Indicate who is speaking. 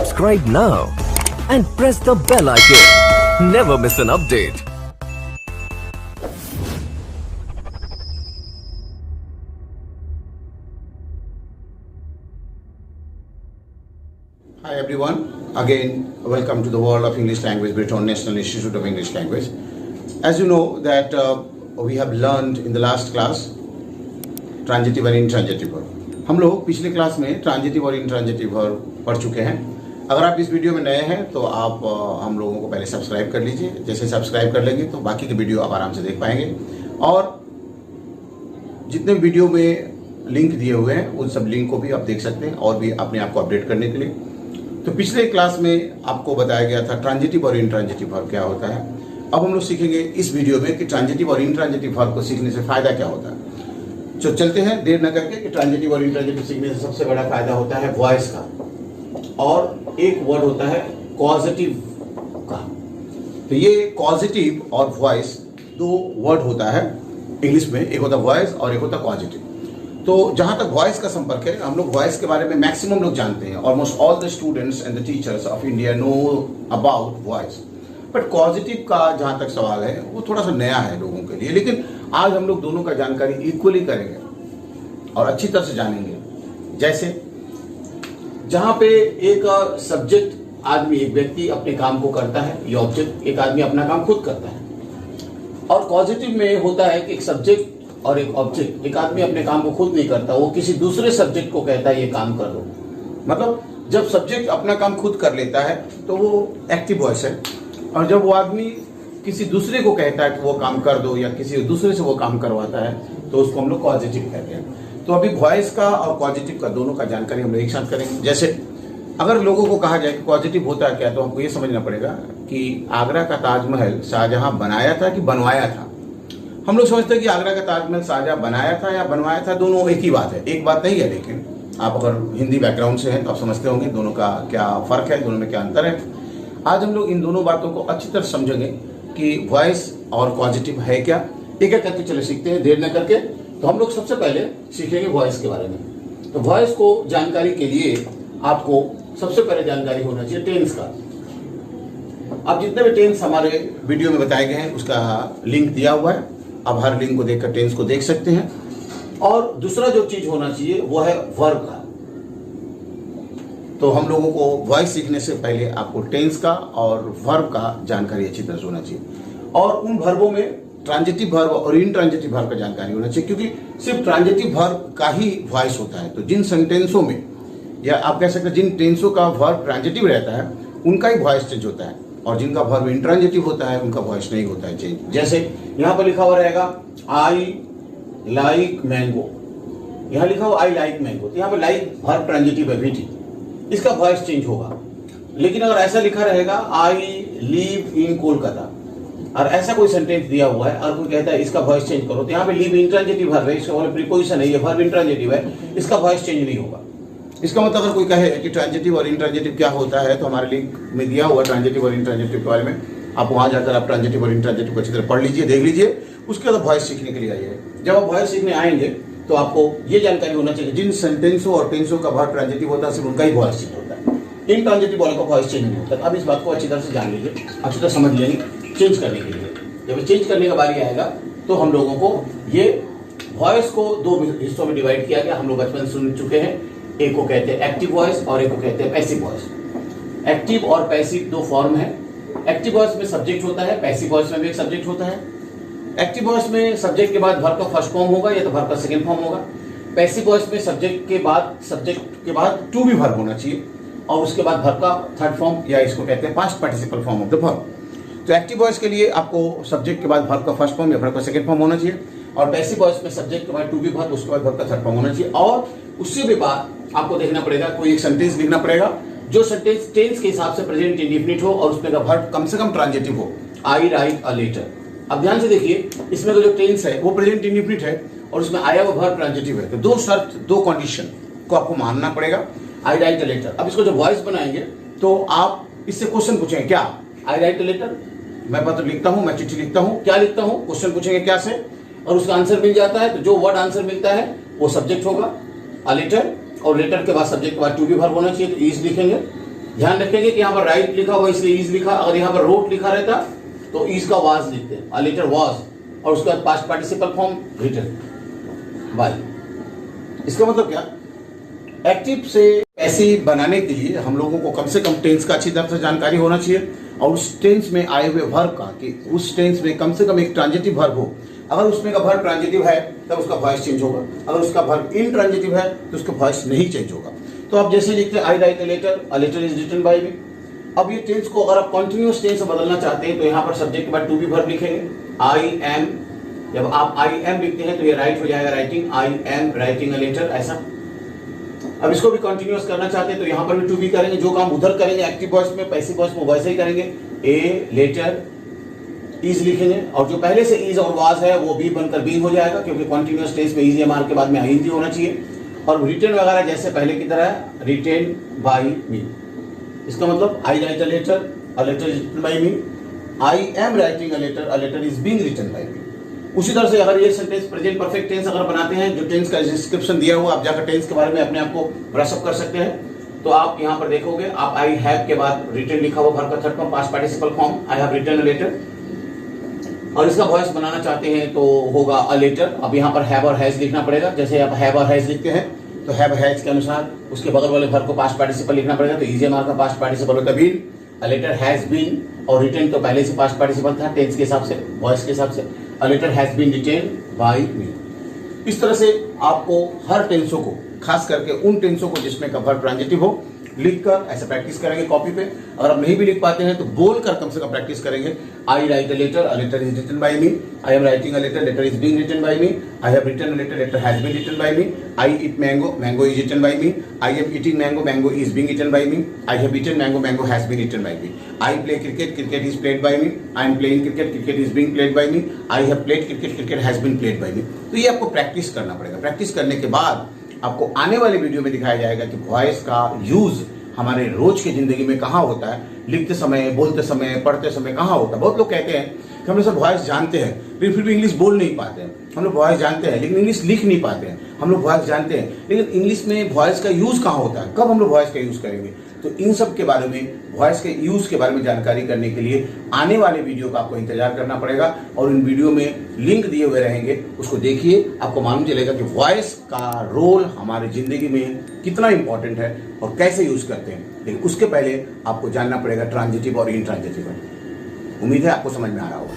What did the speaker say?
Speaker 1: Subscribe now and press the bell icon. Never miss an update.
Speaker 2: Hi everyone, again welcome to the world of English language, Briton National Institute of English Language. As you know that we have learned in the last class transitive and intransitive verb. हम लोग पिछले class में transitive और intransitive verb पढ़ चुके हैं. अगर आप इस वीडियो में नए हैं तो आप हम लोगों को पहले सब्सक्राइब कर लीजिए. जैसे सब्सक्राइब कर लेंगे तो बाकी के वीडियो आप आराम से देख पाएंगे. और जितने वीडियो में लिंक दिए हुए हैं उन सब लिंक को भी आप देख सकते हैं और भी अपने आप को अपडेट करने के लिए. तो पिछले क्लास में आपको बताया गया था ट्रांजिटिव और इंट्रांजिटिव वर्ब क्या होता है. अब हम लोग सीखेंगे इस वीडियो में कि ट्रांजिटिव और इंट्रांजिटिव वर्ब को सीखने से फायदा क्या होता है. तो चलते हैं देर न करके कि ट्रांजिटिव और इंट्रांजिटिव सीखने से सबसे बड़ा फायदा होता है वॉइस का, और एक वर्ड होता है कॉजेटिव का. तो ये कॉजेटिव और वॉइस दो वर्ड होता है इंग्लिश में, एक होता है वॉइस और एक होता है कॉजेटिव. तो जहां तक वॉइस का संपर्क है, हम लोग वॉइस के बारे में मैक्सिमम लोग जानते हैं. Almost all the students and the teachers of India know about voice. But positive का जहां तक सवाल है वो थोड़ा सा नया है लोगों के लिए. लेकिन आज हम लोग दोनों का जानकारी इक्वली करेंगे और अच्छी तरह से जानेंगे. जैसे जहां पे एक सब्जेक्ट आदमी, एक व्यक्ति अपने काम को करता है, ये ऑब्जेक्ट एक आदमी अपना काम खुद करता है. और पॉजिटिव में होता है कि एक सब्जेक्ट और एक ऑब्जेक्ट, एक आदमी अपने काम को खुद नहीं करता, वो किसी दूसरे सब्जेक्ट को कहता है ये काम कर दो. मतलब जब सब्जेक्ट अपना काम खुद कर लेता है तो वो एक्टिव वॉइस है, और जब वो आदमी किसी दूसरे को कहता है कि वो काम कर दो या किसी दूसरे से वो काम करवाता है तो उसको हम लोग पॉजिटिव कहते हैं. तो अभी वॉइस का और पॉजिटिव का दोनों का जानकारी हम लोग एक साथ करेंगे. जैसे अगर लोगों को कहा जाए कि पॉजिटिव होता है क्या, तो हमको ये समझना पड़ेगा कि आगरा का ताजमहल शाहजहां बनाया था कि बनवाया था. हम लोग समझते हैं कि आगरा का ताजमहल शाहजहां बनाया था या बनवाया था, दोनों एक ही बात है. एक बात नहीं है, लेकिन आप अगर हिंदी बैकग्राउंड से हैं तो आप समझते होंगे दोनों का क्या फर्क है, दोनों में क्या अंतर है. आज हम लोग इन दोनों बातों को अच्छी तरह समझेंगे कि वॉइस और पॉजिटिव है क्या. एक एक करके चले सीखते हैं देर न करके. तो हम लोग सबसे पहले सीखेंगे वॉइस के बारे में. तो वॉइस को जानकारी के लिए आपको सबसे पहले जानकारी होना चाहिए टेंस का. अब जितने भी टेंस हमारे वीडियो में बताए गए हैं उसका लिंक दिया हुआ है, आप हर लिंक को देखकर टेंस को देख सकते हैं. और दूसरा जो चीज होना चाहिए वो है वर्ब का. तो हम लोगों को वॉइस सीखने से पहले आपको टेंस का और वर्ब का जानकारी अच्छी तरह से होना चाहिए. और उन वर्बों में ट्रांजिटिव वर्ब और इंट्रांजिटिव वर्ब का जानकारी होना चाहिए, क्योंकि सिर्फ ट्रांजिटिव वर्ब का ही वॉइस होता है. तो जिन सेंटेंसों में, या आप कह सकते हैं जिन टेंसों का वर्ब ट्रांजिटिव रहता है उनका ही वॉइस चेंज होता है, और जिनका वर्ब इंट्रांजिटिव होता है उनका वॉइस नहीं होता है चेंज. जैसे यहाँ पर लिखा हुआ रहेगा आई लाइक मैंगो, यहाँ लिखा हुआ आई लाइक मैंगो, तो यहाँ पर लाइक वर्ब ट्रांजिटिव है VT, इसका वॉइस चेंज होगा. लेकिन अगर ऐसा लिखा रहेगा आई लिव इन कोलकाता, और ऐसा कोई सेंटेंस दिया हुआ है और कोई कहता है इसका वॉइस चेंज करो, तो यहाँ पे लिव इंट्रांजिटिव वर्ब है, इसका मतलब प्रीपोजिशन है, ये वर्ब इंट्रांजिटिव है, इसका वॉइस चेंज नहीं होगा. इसका मतलब अगर कोई कहे कि ट्रांजिटिव और इंट्रांजिटिव क्या होता है, तो हमारे लिंक में दिया हुआ ट्रांजिटिव और इंट्रांजिटिव के बारे में, आप वहां जाकर आप ट्रांजिटिव और इंट्रांजिटिव को अच्छी तरह पढ़ लीजिए, देख लीजिए. उसके बाद वॉइस सीखने के लिए आइए. जब आप वॉइस सीखने आएंगे तो आपको ये जानकारी होना चाहिए जिन सेंटेंसों और टेंसों का वर्ब ट्रांजिटिव होता है सिर्फ उनका ही वॉइस चेंज होता है, इंट्रांजिटिव वाले का वॉइस चेंज नहीं होता. अब इस बात को अच्छी तरह से जान लीजिए, अच्छी तरह समझ लेंगे. चेंज करने के लिए जब चेंज करने का बारी आएगा तो हम लोगों को ये वॉइस को दो हिस्सों में डिवाइड किया गया. हम लोग बचपन सुन चुके हैं, एक को कहते हैं एक्टिव वॉइस और एक को कहते हैं पैसिव वॉइस. एक्टिव और पैसिव दो फॉर्म है. एक्टिव वॉइस में सब्जेक्ट होता है, पैसिव वॉइस में भी एक सब्जेक्ट होता है. एक्टिव वॉइस में सब्जेक्ट के बाद वर्ब का फर्स्ट फॉर्म होगा या तो वर्ब का सेकंड फॉर्म होगा. पैसिव वॉइस में सब्जेक्ट के बाद टू भी वर्ब होना चाहिए, और उसके बाद वर्ब का थर्ड फॉर्म, या इसको कहते हैं past participle form of the verb. तो एक्टिव वॉइस के लिए आपको सब्जेक्ट के बाद वर्ब का फर्स्ट फॉर्म या वर्ब का सेकंड फॉर्म होना चाहिए, और पैसिव वॉइस में सब्जेक्ट के बाद टू भी वर्ब, उसके बाद वर्ब का थर्ड फॉर्म होना चाहिए. और उससे भी बाद आपको देखना पड़ेगा, कोई एक सेंटेंस लिखना पड़ेगा जो सेंटेंस टेंस के हिसाब से प्रेजेंट इंडेफिनिट हो और उसमें का वर्ब कम से कम ट्रांजिटिव हो. आई राइट अ लेटर. अब ध्यान से देखिए, इसमें जो टेंस है वो प्रेजेंट इंडेफिनिट है और उसमें आया हुआ वर्ब ट्रांजिटिव है. तो दो शर्त, दो कंडीशन को आपको मानना पड़ेगा. आई राइट अ लेटर. अब इसको जब वॉइस बनाएंगे तो आप इससे क्वेश्चन पूछेंगे, क्या आई राइट अ लेटर, मैं पत्र लिखता हूं, मैं चिट्ठी लिखता हूं, क्या लिखता हूं, क्वेश्चन पूछेंगे क्या से, और उसका आंसर मिल जाता है. तो जो वर्ड आंसर मिलता है वो सब्जेक्ट होगा, अ लेटर, और लेटर के बाद सब्जेक्ट के बाद टू भी वर्ब होना चाहिए, तो इज लिखेंगे.
Speaker 3: ध्यान रखेंगे कि यहाँ पर राइट लिखा हुआ इसलिए इज लिखा, अगर यहाँ पर रोट लिखा रहता तो इज का वाज लिखते हैं, अ लेटर वाज, और उसके बाद past participle form written by.
Speaker 2: इसका मतलब क्या, एक्टिव से पैसिव बनाने के लिए हम लोगों को कम से कम टेंस का अच्छी तरह से जानकारी होना चाहिए, और उस टेंस में आए हुए वर्ब का, कि उस टेंस में कम से कम एक ट्रांजिटिव वर्ब हो। अगर उसमें का वर्ब ट्रांजिटिव है तब उसका वॉइस चेंज होगा, अगर उसका वर्ब इंट्रांजिटिव है तो उसका वॉइस नहीं चेंज होगा। तो आप जैसे लिखते हैं I write a letter is written by me. अब ये टेंस को अगर आप कंटिन्यूअस टेंस से बदलना चाहते हैं तो यहाँ पर सब्जेक्ट के बाद टू बी वर्ब लिखेंगे, आई एम। जब आप आई एम लिखते हैं तो ये राइट हो जाएगा writing, I am writing a letter, ऐसा। अब इसको भी कंटिन्यूअस करना चाहते हैं तो यहाँ पर भी टू बी करेंगे, जो काम उधर करेंगे एक्टिव वॉइस में, पैसिव वॉइस में वैसे ही करेंगे, ए लेटर इज लिखेंगे, और जो पहले से इज और वाज है वो बी बनकर बीन हो जाएगा, क्योंकि कंटिन्यूअस टेंस में इज या मार के बाद में आईएनजी होना चाहिए। और रिटर्न वगैरह जैसे पहले की तरह है, रिटेन बाय मी। इसका मतलब I write a letter is written by me, I am writing a letter is being written by me. उसी तरह से अगर ये सेंटेंस प्रेजेंट परफेक्ट टेंस अगर बनाते हैं, जो टेंस का डिस्क्रिप्शन दिया हुआ, आप जाकर टेंस के बारे में अपने आप को ब्रश अप कर सकते हैं। तो आप यहाँ पर देखोगे, आप आई हैव के बाद रिटन लिखा हुआ वर्ब का third form past participle form, I have written a letter, और इसका वॉइस बनाना चाहते हैं तो होगा अ लेटर। अब यहाँ पर हैव और हैज लिखना पड़ेगा, जैसे आप हैव और हैज लिखते हैं तो हैव हैज के अनुसार उसके बगल वाले वर्ब को पास्ट पार्टिसिपल लिखना पड़ेगा, तो इज मार का पास्ट पार्टिसिपल होता been, a letter has been, और रिटन तो पहले से पास्ट पार्टिसिपल था टेंस के हिसाब से, वॉइस के हिसाब से, a letter has been written by me. इस तरह से आपको हर टेंसों को, खास करके उन टेंसों को जिसमें का वर्ब ट्रांजिटिव हो, लिखकर ऐसे प्रैक्टिस करेंगे कॉपी पे। अगर आप नहीं भी लिख पाते हैं तो बोलकर कम से कम प्रैक्टिस करेंगे। I write a letter is written by me, I am writing a letter is being written by me, I have written a letter has been written by me, I eat mango is written by me, I am eating mango is being written by me, I have eaten mango has been written by me, I play cricket is played by me, I am playing cricket is being played by me, I have played cricket has been played by me. तो ये आपको practice करना पड़ेगा। Practice करने के बाद आपको आने वाले वीडियो में दिखाया जाएगा कि वॉइस का यूज हमारे रोज की जिंदगी में कहाँ होता है, लिखते समय, बोलते समय, पढ़ते समय कहाँ होता है। बहुत लोग कहते हैं कि हम लोग सब वॉइस जानते हैं लेकिन फिर भी इंग्लिश बोल नहीं पाते हैं। हम लोग वॉइस जानते हैं लेकिन इंग्लिश लिख नहीं पाते हैं। हम लोग वॉइस जानते हैं लेकिन इंग्लिश में वॉइस का यूज कहाँ होता है, कब हम लोग वॉइस का यूज करेंगे। तो इन सब के बारे में, वॉइस के यूज के बारे में जानकारी करने के लिए आने वाले वीडियो का आपको इंतजार करना पड़ेगा, और इन वीडियो में लिंक दिए हुए रहेंगे, उसको देखिए, आपको मालूम चलेगा कि वॉइस का रोल हमारी जिंदगी में कितना इंपॉर्टेंट है और कैसे यूज करते हैं। लेकिन उसके पहले आपको जानना पड़ेगा ट्रांजिटिव और इंट्रांजिटिव। उम्मीद है आपको समझ में आ रहा होगा।